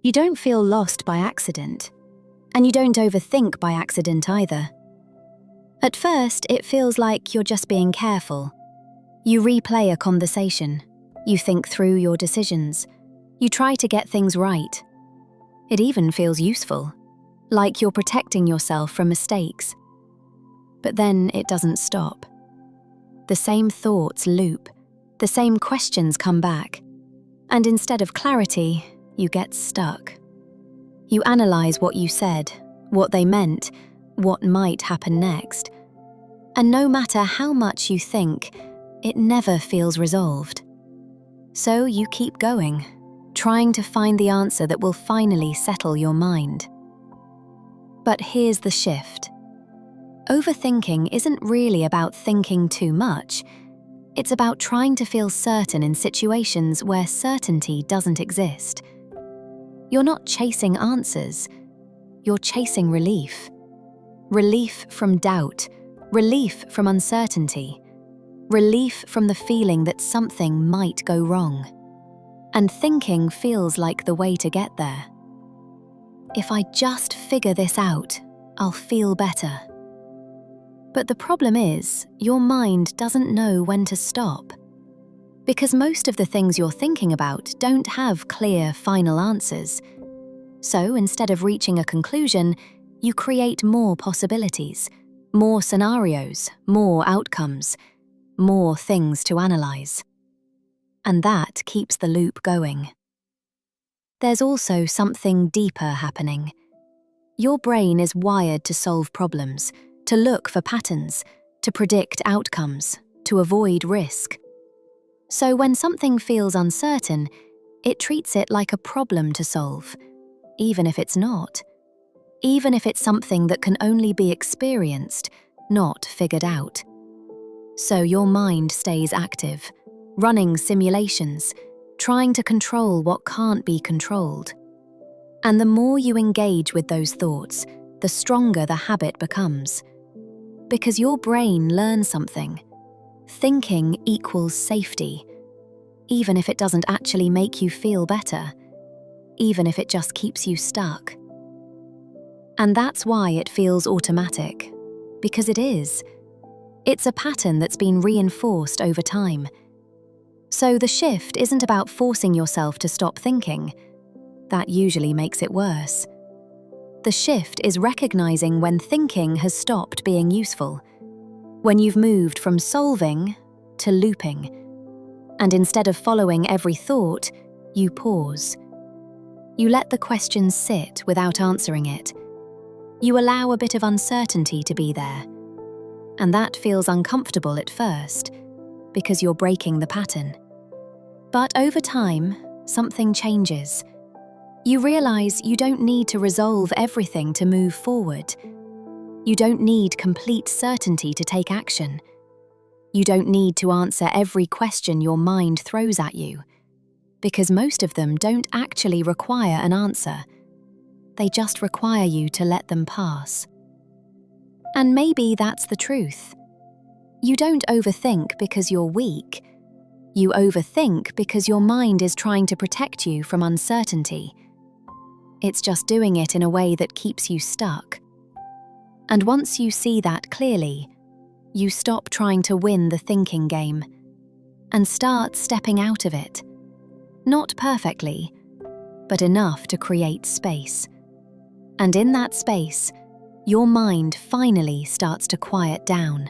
You don't feel lost by accident, and you don't overthink by accident either. At first, it feels like you're just being careful. You replay a conversation, you think through your decisions, you try to get things right. It even feels useful, like you're protecting yourself from mistakes. But then it doesn't stop. The same thoughts loop, the same questions come back, and instead of clarity, you get stuck. You analyze what you said, what they meant, what might happen next. And no matter how much you think, it never feels resolved. So you keep going, trying to find the answer that will finally settle your mind. But here's the shift. Overthinking isn't really about thinking too much. It's about trying to feel certain in situations where certainty doesn't exist. You're not chasing answers, you're chasing relief. Relief from doubt, relief from uncertainty, relief from the feeling that something might go wrong. And thinking feels like the way to get there. If I just figure this out, I'll feel better. But the problem is, your mind doesn't know when to stop. Because most of the things you're thinking about don't have clear, final answers. So instead of reaching a conclusion, you create more possibilities, more scenarios, more outcomes, more things to analyze. And that keeps the loop going. There's also something deeper happening. Your brain is wired to solve problems, to look for patterns, to predict outcomes, to avoid risk. So when something feels uncertain, it treats it like a problem to solve, even if it's not. Even if it's something that can only be experienced, not figured out. So your mind stays active, running simulations, trying to control what can't be controlled. And the more you engage with those thoughts, the stronger the habit becomes. Because your brain learns something. Thinking equals safety, even if it doesn't actually make you feel better, even if it just keeps you stuck. And that's why it feels automatic, because it is. It's a pattern that's been reinforced over time. So the shift isn't about forcing yourself to stop thinking. That usually makes it worse. The shift is recognizing when thinking has stopped being useful, when you've moved from solving to looping. And instead of following every thought, you pause. You let the question sit without answering it. You allow a bit of uncertainty to be there. And that feels uncomfortable at first, because you're breaking the pattern. But over time, something changes. You realize you don't need to resolve everything to move forward. You don't need complete certainty to take action. You don't need to answer every question your mind throws at you, because most of them don't actually require an answer. They just require you to let them pass. And maybe that's the truth. You don't overthink because you're weak. You overthink because your mind is trying to protect you from uncertainty. It's just doing it in a way that keeps you stuck. And once you see that clearly, you stop trying to win the thinking game and start stepping out of it. Not perfectly, but enough to create space. And in that space, your mind finally starts to quiet down.